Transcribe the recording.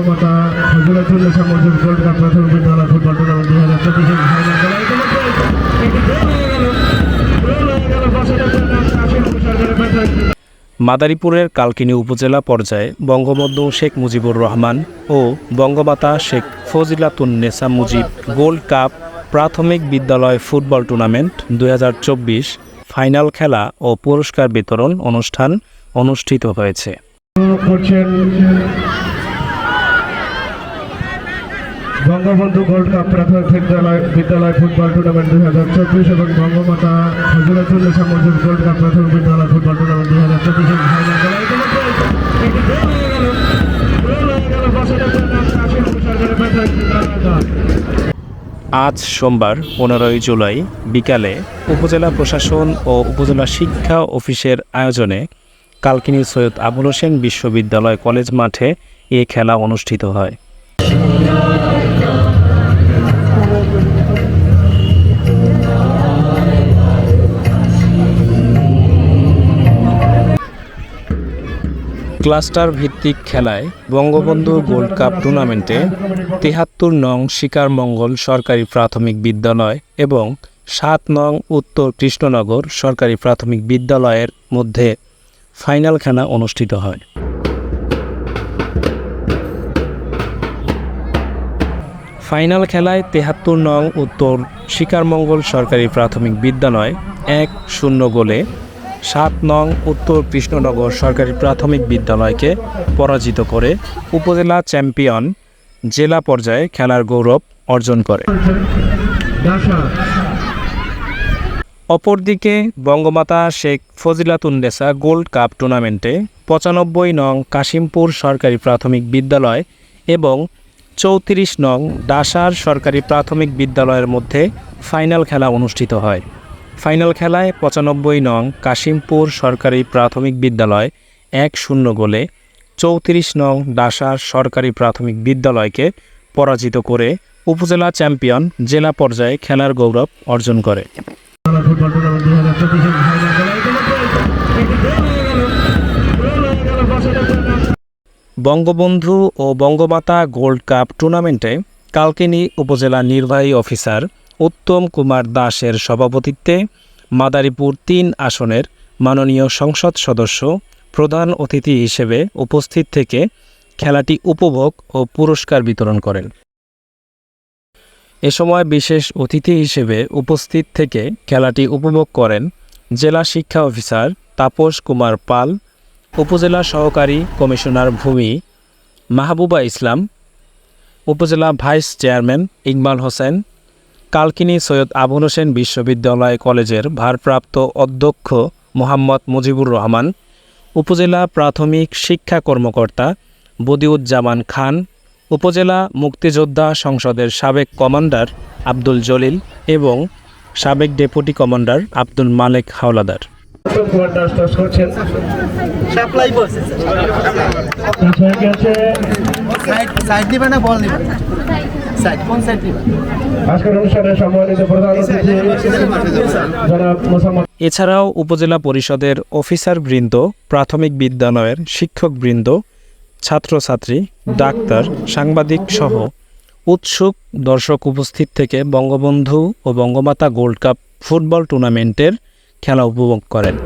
Bangamata Fazilatunnesa Mujib gold cup প্রাথমিক বিদ্যালয় football tournament 2024 final খেলা। মাদারীপুরের কালকিনি উপজেলা পর্যায়ে বঙ্গবন্ধু শেখ মুজিবুর রহমান ও বঙ্গমাতা শেখ ফজিলাতুন্নেসা মুজিব গোল্ড কাপ প্রাথমিক বিদ্যালয় ফুটবল টুর্নামেন্ট 2024 ফাইনাল খেলা ও পুরস্কার বিতরণ অনুষ্ঠান অনুষ্ঠিত হয়েছে। বঙ্গবন্ধু গোল্ড কাপ প্রাথমিক বিদ্যালয় ফুটবল টুর্নামেন্ট 2024 এবং বঙ্গমাতা ফজিলাতুন্নেসা মুজিব গোল্ড কাপ প্রাথমিক বিদ্যালয় ফুটবল টুর্নামেন্ট 2024 ফাইনাল খেলা। আজ সোমবার 15 জুলাই বিকালে উপজেলা প্রশাসন ও উপজেলা শিক্ষা অফিসের আয়োজনে কালকিনি সৈয়দ আবুল হোসেন বিশ্ববিদ্যালয় কলেজ মাঠে এ খেলা অনুষ্ঠিত হয়। ক্লাস্টার ভিত্তিক খেলায় বঙ্গবন্ধু গোল্ড কাপ টুর্নামেন্টে ৭৩ নং শিকারমঙ্গল সরকারি প্রাথমিক বিদ্যালয় এবং ৭ নং উত্তর কৃষ্ণনগর সরকারি প্রাথমিক বিদ্যালয়ের মধ্যে ফাইনাল খেলা অনুষ্ঠিত হয়। ফাইনাল খেলায় ৭৩ নং উত্তর শিকারমঙ্গল সরকারি প্রাথমিক বিদ্যালয় ১-০ গোলে ৭ নং উত্তর কৃষ্ণনগর সরকারি প্রাথমিক বিদ্যালয়কে পরাজিত করে উপজেলা চ্যাম্পিয়ন জেলা পর্যায়ে খেলার গৌরব অর্জন করে। অপরদিকে বঙ্গমাতা শেখ ফজিলাতুন্নেসা গোল্ড কাপ টুর্নামেন্টে ৯৫ নং কাশিমপুর সরকারি প্রাথমিক বিদ্যালয় এবং ৩৪ নং ডাসার সরকারি প্রাথমিক বিদ্যালয়ের মধ্যে ফাইনাল খেলা অনুষ্ঠিত হয়। ফাইনাল খেলায় ৯৫ নং কাশিমপুর সরকারি প্রাথমিক বিদ্যালয় ১-০ গোলে ৩৪ নং ডাসার সরকারি প্রাথমিক বিদ্যালয়কে পরাজিত করে উপজেলা চ্যাম্পিয়ন জেলা পর্যায়ে খেলার গৌরব অর্জন করে। বঙ্গবন্ধু ও বঙ্গমাতা গোল্ড কাপ টুর্নামেন্টে কালকিনি উপজেলা নির্বাহী অফিসার উত্তম কুমার দাসের সভাপতিত্বে মাদারীপুর ৩ আসনের মাননীয় সংসদ সদস্য প্রধান অতিথি হিসেবে উপস্থিত থেকে খেলাটি উপভোগ ও পুরস্কার বিতরণ করেন। এ সময় বিশেষ অতিথি হিসেবে উপস্থিত থেকে খেলাটি উপভোগ করেন জেলা শিক্ষা অফিসার তাপস কুমার পাল, উপজেলা সহকারী কমিশনার ভূমি মাহবুবা ইসলাম, উপজেলা ভাইস চেয়ারম্যান ইকবাল হোসেন, কালকিনি সৈয়দ আবুল হোসেন বিশ্ববিদ্যালয় কলেজের ভারপ্রাপ্ত অধ্যক্ষ মোহাম্মদ মুজিবুর রহমান, উপজেলা প্রাথমিক শিক্ষা কর্মকর্তা বদিউজ্জামান খান, উপজেলা মুক্তিযোদ্ধা সংসদের সাবেক কমান্ডার আব্দুল জলিল এবং সাবেক ডেপুটি কমান্ডার আব্দুল মালেক হাওলাদার। এছাড়াও উপজেলা পরিষদের অফিসারবৃন্দ, প্রাথমিক বিদ্যালয়ের শিক্ষকবৃন্দ, ছাত্রছাত্রী, ডাক্তার, সাংবাদিক সহ উৎসুক দর্শক উপস্থিত থেকে বঙ্গবন্ধু ও বঙ্গমাতা গোল্ড কাপ ফুটবল টুর্নামেন্টের খেলা উপভোগ করেন।